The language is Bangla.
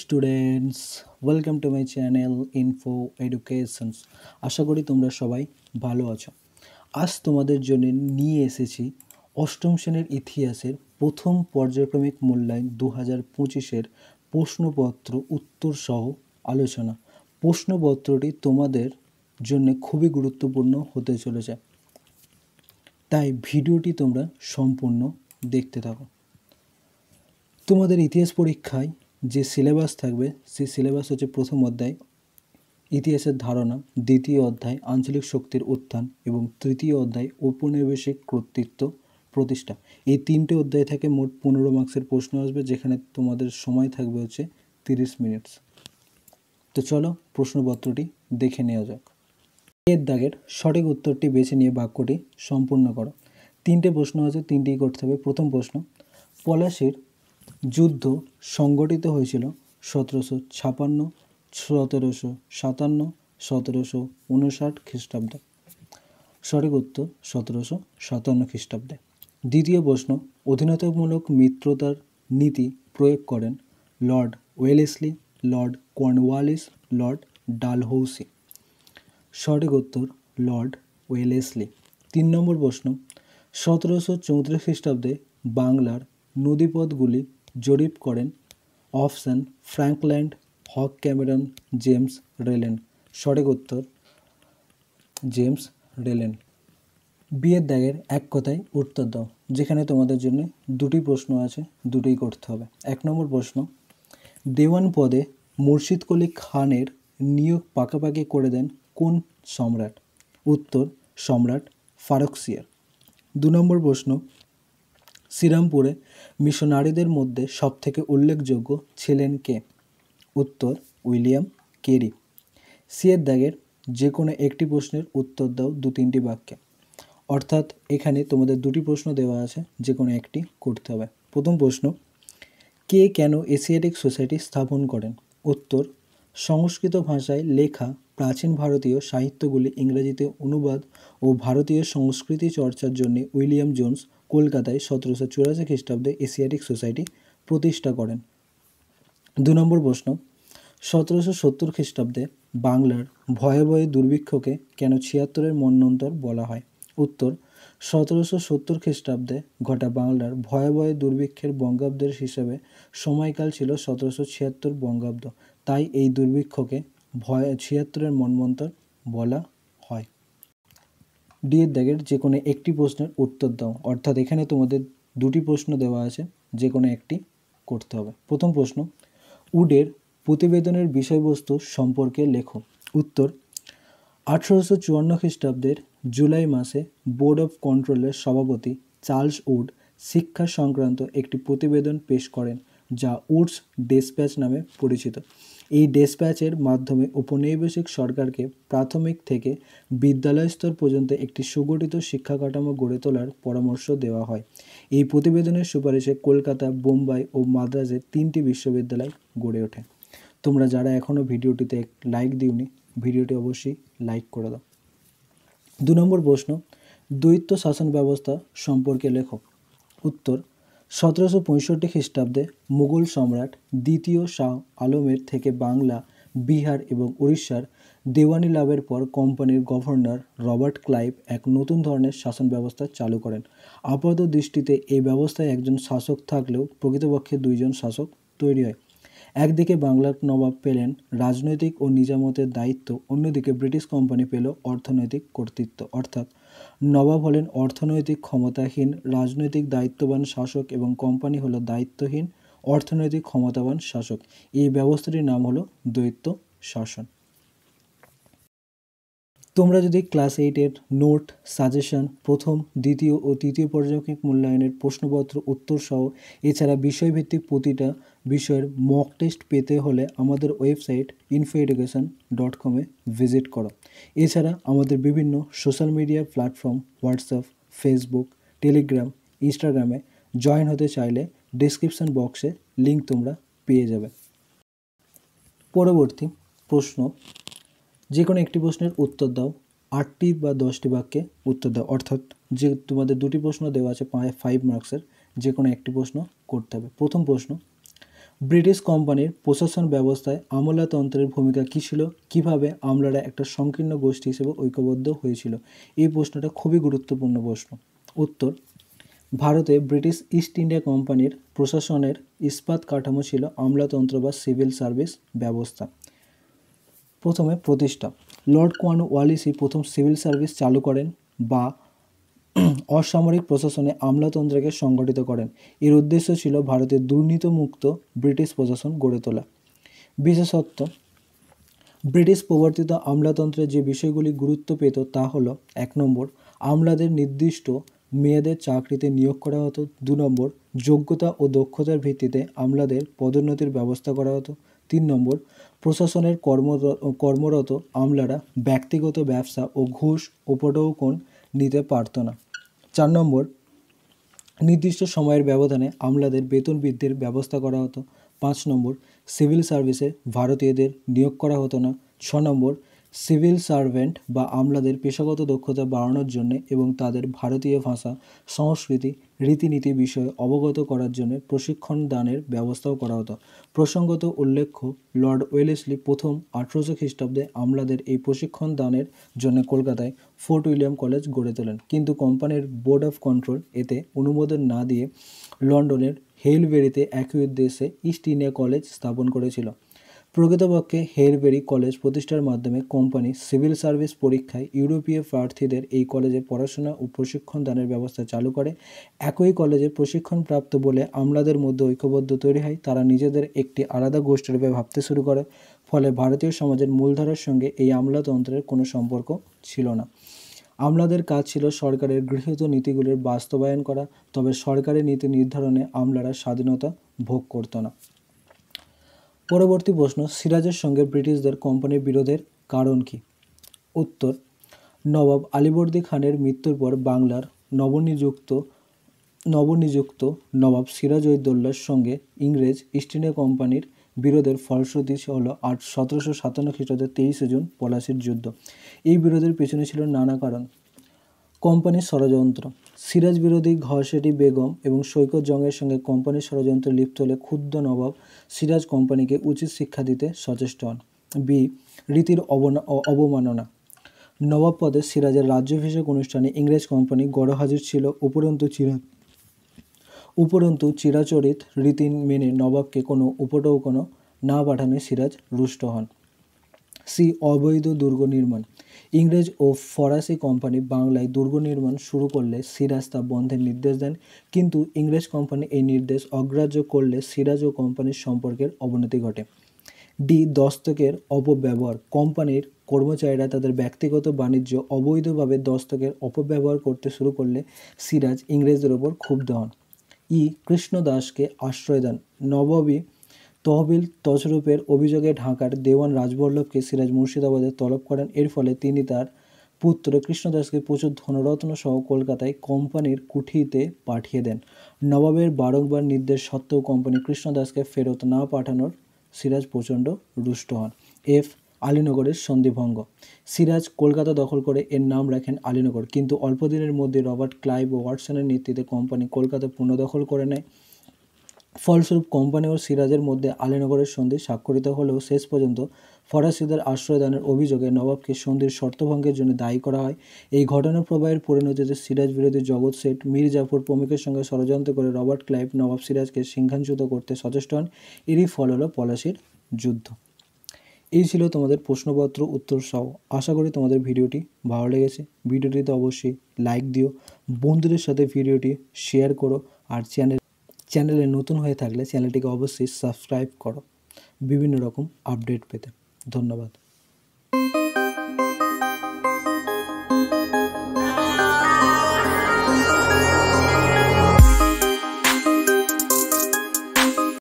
Students, welcome to my channel info educations. আশা করি তোমরা সবাই ভালো আছো। আজ তোমাদের জন্য নিয়ে এসেছি অষ্টম শ্রেণীর ইতিহাসের প্রথম পর্যায়ক্রমিক মূল্যায়ন 2025-এর প্রশ্নপত্র উত্তর সহ আলোচনা। প্রশ্নপত্রটি তোমাদের জন্য খুবই গুরুত্বপূর্ণ হতে চলেছে, তাই ভিডিওটি তোমরা সম্পূর্ণ দেখতে থাকো। তোমাদের ইতিহাস পরীক্ষায় যে সিলেবাস থাকবে সেই সিলেবাস হচ্ছে প্রথম অধ্যায় ইতিহাসের ধারণা, দ্বিতীয় অধ্যায় আঞ্চলিক শক্তির উত্থান এবং তৃতীয় অধ্যায় ঔপনিবেশিক কর্তৃত্ব প্রতিষ্ঠা। এই তিনটে অধ্যায় থেকে মোট 15 মার্কসের প্রশ্ন আসবে, যেখানে তোমাদের সময় থাকবে হচ্ছে 30 মিনিট। তো চলো প্রশ্নপত্রটি দেখে নেওয়া যাক। এর দাগের সঠিক উত্তরটি বেছে নিয়ে বাক্যটি সম্পূর্ণ করো। তিনটে প্রশ্ন আছে, তিনটেই করতে হবে। প্রথম প্রশ্ন, পলাশীর যুদ্ধ সংগঠিত হয়েছিল 1756, 1757, 1759 খ্রিস্টাব্দে। সঠিক উত্তর 1757 খ্রিস্টাব্দে। দ্বিতীয় প্রশ্ন, অধীনতামূলক মিত্রতার নীতি প্রয়োগ করেন Lord Wellesley, Lord Cornwallis, Lord Dalhousie. সঠিক উত্তর লর্ড ওয়েলেসলি। 3 নম্বর প্রশ্ন, 1734 খ্রিস্টাব্দে বাংলার নদীপথগুলি জরিপ করেন অপশান ফ্র্যাঙ্কল্যান্ড, হক ক্যামেরন, জেমস রেলেন। সঠিক উত্তর জেমস রেলেন। বিয়ের দাগের এক কথায় উত্তর দাও, যেখানে তোমাদের জন্য দুটি প্রশ্ন আছে, দুটোই করতে হবে। 1 নম্বর প্রশ্ন, দেওয়ান পদে মুর্শিদ কুলি খানের নিয়োগ পাকাপাকি করে দেন কোন সম্রাট? উত্তর সম্রাট ফারুকসিয়ার। 2 নম্বর প্রশ্ন, শ্রীরামপুরে মিশনারিদের মধ্যে সবথেকে উল্লেখযোগ্য ছিলেন কে? উত্তর উইলিয়াম কেরি। সিয়ের দাগের যে কোনো একটি প্রশ্নের উত্তর দাও 2-3টি বাক্যে, অর্থাৎ এখানে তোমাদের দুটি প্রশ্ন দেওয়া আছে, যে কোনো একটি করতে হবে। প্রথম প্রশ্ন, কে কেন এশিয়াটিক সোসাইটি স্থাপন করেন? উত্তর সংস্কৃত ভাষায় লেখা প্রাচীন ভারতীয় সাহিত্যগুলি ইংরেজিতে অনুবাদ ও ভারতীয় সংস্কৃতি চর্চার জন্য উইলিয়াম জোন্স কলকাতায় 1784 খ্রিস্টাব্দে এশিয়াটিক সোসাইটি প্রতিষ্ঠা করেন। 2 নম্বর প্রশ্ন, 1770 খ্রিস্টাব্দে বাংলার ভয়ে ভয়ে দুর্ভিক্ষকে কেন 76-এর মন্বন্তর বলা হয়? উত্তর 1770 খ্রিস্টাব্দে ঘটা বাংলার ভয়ে ভয়ে দুর্ভিক্ষের বঙ্গাব্দের হিসেবে সময়কাল ছিল 1776 বঙ্গাব্দ, তাই এই দুর্ভিক্ষকে 76-এর মন্বন্তর বলা হয়। ডি এর দাগের যে কোনো একটি প্রশ্নের উত্তর দাও, অর্থাৎ এখানে তোমাদের দুটি প্রশ্ন দেওয়া আছে, যে কোনো একটি করতে হবে। প্রথম প্রশ্ন, উডের প্রতিবেদনের বিষয়বস্তু সম্পর্কে লেখো। উত্তর 1854 খ্রিস্টাব্দের জুলাই মাসে বোর্ড অফ কন্ট্রোলের সভাপতি চার্লস উড শিক্ষা সংক্রান্ত একটি প্রতিবেদন পেশ করেন, যা উডস ডেসপ্যাচ নামে পরিচিত। এই ডেসপ্যাচের মাধ্যমে ঔপনিবেশিক সরকারকে প্রাথমিক থেকে বিদ্যালয় স্তর পর্যন্ত একটি সুগঠিত শিক্ষা কাঠামো গড়ে তোলার পরামর্শ দেওয়া হয়। এই প্রতিবেদনের সুপারিশে কলকাতা, বোম্বাই ও মাদ্রাজে 3টি বিশ্ববিদ্যালয় গড়ে ওঠে। তোমরা যারা এখনও ভিডিওটিতে লাইক দিওনি, ভিডিওটি অবশ্যই লাইক করে দাও। 2 নম্বর প্রশ্ন, দ্বৈত শাসন ব্যবস্থা সম্পর্কে লেখো। উত্তর 1765 খ্রিস্টাব্দে মুঘল সম্রাট দ্বিতীয় শাহ আলমের থেকে বাংলা, বিহার এবং উড়িষ্যার দেওয়ানি লাভের পর কোম্পানির গভর্নর রবার্ট ক্লাইভ এক নতুন ধরনের শাসন ব্যবস্থা চালু করেন। আপাত দৃষ্টিতে এই ব্যবস্থায় একজন শাসক থাকলেও প্রকৃতপক্ষে 2জন শাসক তৈরি হয়। একদিকে বাংলার নবাব পেলেন রাজনৈতিক ও নিজামতের দায়িত্ব, অন্যদিকে ব্রিটিশ কোম্পানি পেল অর্থনৈতিক কর্তৃত্ব, অর্থাৎ নবাব হলেন অর্থনৈতিক ক্ষমতাহীন রাজনৈতিক দায়িত্ববান শাসক এবং কোম্পানি হলো দায়িত্বহীন অর্থনৈতিক ক্ষমতাবান শাসক। এই ব্যবস্থাটির নাম হলো দ্বৈত শাসন। তোমরা যদি ক্লাস 8-এর নোট, সাজেশন, প্রথম, দ্বিতীয় ও তৃতীয় পর্যায়ক্রমিক মূল্যায়নের প্রশ্নপত্র উত্তর সহ এছাড়া বিষয়ভিত্তিক প্রতিটা বিষয়ের মক টেস্ট পেতে হলে আমাদের ওয়েবসাইট infoeducation.com-এ ভিজিট করো। এছাড়া আমাদের বিভিন্ন social media platform WhatsApp, Facebook, Telegram, ইনস্টাগ্রামে জয়েন হতে চাইলে ডেসক্রিপশন বক্সে লিঙ্ক তোমরা পেয়ে যাবে। পরবর্তী প্রশ্ন, যে কোনো একটি প্রশ্নের উত্তর দাও, 8টি বা 10টি বাক্যে উত্তর দাও, অর্থাৎ যে তোমাদের দুটি প্রশ্ন দেওয়া আছে 5 মার্কসের, যে কোনো একটি প্রশ্ন করতে হবে। প্রথম প্রশ্ন, ব্রিটিশ কোম্পানির প্রশাসন ব্যবস্থায় আমলাতন্ত্রের ভূমিকা কী ছিল, কীভাবে আমলারা একটা সংকীর্ণ গোষ্ঠী হিসেবে ঐক্যবদ্ধ হয়েছিল? এই প্রশ্নটা খুবই গুরুত্বপূর্ণ প্রশ্ন। উত্তর: ভারতে ব্রিটিশ ইস্ট ইন্ডিয়া কোম্পানির প্রশাসনের ইস্পাত কাঠামো ছিল আমলাতন্ত্র বা সিভিল সার্ভিস ব্যবস্থা। প্রথমে প্রতিষ্ঠা। লর্ড কর্নওয়ালিসই প্রথম সিভিল সার্ভিস চালু করেন বা অসামরিক প্রশাসনে আমলাতন্ত্রকে সংগঠিত করেন। এর উদ্দেশ্য ছিল ভারতের দুর্নীতিমুক্ত ব্রিটিশ প্রশাসন গড়ে তোলা। বিশেষত্ব: ব্রিটিশ প্রবর্তিত আমলাতন্ত্রের যে বিষয়গুলি গুরুত্ব পেত তা হল: 1 নম্বর, আমলাদের নির্দিষ্ট মেয়াদের চাকরিতে নিয়োগ করা হতো। 2 নম্বর, যোগ্যতা ও দক্ষতার ভিত্তিতে আমলাদের পদোন্নতির ব্যবস্থা করা হতো। 3 নম্বর, প্রশাসনের কর্মরত আমলারা ব্যক্তিগত ব্যবসা ও ঘুষ উপঢৌকন নিতে পারত না। 4 নম্বর, নির্দিষ্ট সময়ের ব্যবধানে আমলাদের বেতন বৃদ্ধির ব্যবস্থা করা হতো। 5 নম্বর, সিভিল সার্ভিসে ভারতীয়দের নিয়োগ করা হতো না। 6 নম্বর, সিভিল সার্ভেন্ট বা আমলাদের পেশাগত দক্ষতা বাড়ানোর জন্য এবং তাদের ভারতীয় ভাষা, সংস্কৃতি, রীতিনীতি বিষয়ে অবগত করার জন্য প্রশিক্ষণ দানের ব্যবস্থাও করা হতো। প্রসঙ্গত উল্লেখ্য, লর্ড ওয়েলেসলি প্রথম 1800 খ্রিস্টাব্দে আমলাদের এই প্রশিক্ষণ দানের জন্য কলকাতায় ফোর্ট উইলিয়াম কলেজ গড়ে তোলেন, কিন্তু কোম্পানির বোর্ড অফ কন্ট্রোল এতে অনুমোদন না দিয়ে লন্ডনের হেইলবেরিতে একই উদ্দেশ্যে ইস্ট ইন্ডিয়া কলেজ স্থাপন করেছিল। প্রকৃতপক্ষে হেইলবেরি কলেজ প্রতিষ্ঠার মাধ্যমে কোম্পানি সিভিল সার্ভিস পরীক্ষায় ইউরোপীয় প্রার্থীদের এই কলেজে পড়াশোনা ও প্রশিক্ষণ দানের ব্যবস্থা চালু করে। একই কলেজে প্রশিক্ষণপ্রাপ্ত বলে আমলাদের মধ্যে ঐক্যবদ্ধ তৈরি হয়। তারা নিজেদের একটি আলাদা গোষ্ঠীরূপে ভাবতে শুরু করে। ফলে ভারতীয় সমাজের মূলধারার সঙ্গে এই আমলাতন্ত্রের কোনো সম্পর্ক ছিল না। আমলাদের কাজ ছিল সরকারের গৃহীত নীতিগুলির বাস্তবায়ন করা, তবে সরকারি নীতি নির্ধারণে আমলারা স্বাধীনতা ভোগ করত না। পরবর্তী প্রশ্ন: সিরাজের সঙ্গে ব্রিটিশদের কোম্পানির বিরোধের কারণ কী? উত্তর: নবাব আলীবর্দী খানের মৃত্যুর পর বাংলার নবনিযুক্ত নবাব সিরাজউদ্দৌলার সঙ্গে ইংরেজ ইস্ট ইন্ডিয়া কোম্পানির বিরোধের ফলশ্রুতি হল 1757 খ্রিস্টাব্দের 23 জুন পলাশির যুদ্ধ। এই বিরোধের পেছনে ছিল নানা কারণ। কোম্পানির ষড়যন্ত্র: সিরাজ বিরোধী ঘরশেটি বেগম এবং সৈকত জংয়ের সঙ্গে কোম্পানির ষড়যন্ত্রে লিপ্ত হলে ক্ষুব্ধ নবাব সিরাজ কোম্পানিকে উচিত শিক্ষা দিতে সচেষ্ট হন। বি. রীতির অবমাননা: নবাব পদে সিরাজের রাজ্যাভিষেক অনুষ্ঠানে ইংরেজ কোম্পানি গড়হাজির ছিল, উপরন্তু চিরাচরিত রীতি মেনে নবাবকে কোনো উপঢৌকনও না পাঠানোয় সিরাজ রুষ্ট হন। সি. অবৈধ দুর্গ নির্মাণ: ইংরেজ ও ফরাসি কোম্পানি বাংলায় দুর্গ নির্মাণ শুরু করলে সিরাজ তা বন্ধের নির্দেশ দেন, কিন্তু ইংরেজ কোম্পানি এই নির্দেশ অগ্রাহ্য করলে সিরাজ ও কোম্পানির সম্পর্কের অবনতি ঘটে। ডি. দস্তকের অপব্যবহার: কোম্পানির কর্মচারীরা তাদের ব্যক্তিগত বাণিজ্য অবৈধভাবে দস্তকের অপব্যবহার করতে শুরু করলে সিরাজ ইংরেজদের ওপর ক্ষুব্ধ হন। ই. কৃষ্ণদাসকে আশ্রয় দেন: নবাবী তহবিল তছরূপের অভিযোগে ঢাকার দেওয়ান রাজবল্লভকে সিরাজ মুর্শিদাবাদে তলব করেন। এর ফলে তিনি তার পুত্র কৃষ্ণদাসকে প্রচুর ধনরত্ন সহ কলকাতায় কোম্পানির কুঠিতে পাঠিয়ে দেন। নবাবের বারংবার নির্দেশ সত্ত্বেও কোম্পানি কৃষ্ণদাসকে ফেরত না পাঠানোর সিরাজ প্রচণ্ড রুষ্ট হন। এফ. আলীনগরের সন্ধিভঙ্গ: সিরাজ কলকাতা দখল করে এর নাম রাখেন আলীনগর, কিন্তু অল্প দিনের মধ্যে রবার্ট ক্লাইভ ও ওয়াটসনের নেতৃত্বে কোম্পানি কলকাতা পুনর্দখল করে নেয়। ফলস্বরূপ কোম্পানি ও সিরাজের মধ্যে আলীনগরের সন্ধি স্বাক্ষরিত হলেও শেষ পর্যন্ত ফরাসিদের আশ্রয়দানের অভিযোগে নবাবকে সন্ধির শর্তভঙ্গের জন্য দায়ী করা হয়। এই ঘটনা প্রবাহের পরিণতিতে সিরাজ বিরোধী জগৎ শেঠ, মীর জাফর প্রমুখের সঙ্গে ষড়যন্ত্র করে রবার্ট ক্লাইভ নবাব সিরাজকে সিংহাসনচ্যুত করতে সচেষ্ট হন। এরই ফল হলো পলাশির যুদ্ধ। এই ছিল তোমাদের প্রশ্নপত্র উত্তর সহ। আশা করি তোমাদের ভিডিওটি ভালো লেগেছে। ভিডিওটিতে অবশ্যই লাইক দিও, বন্ধুদের সাথে ভিডিওটি শেয়ার করো, আর চ্যানেলে নতুন হয়ে থাকলে চ্যানেলটিকে অবশ্যই সাবস্ক্রাইব করো বিভিন্ন রকম আপডেট পেতে। ধন্যবাদ।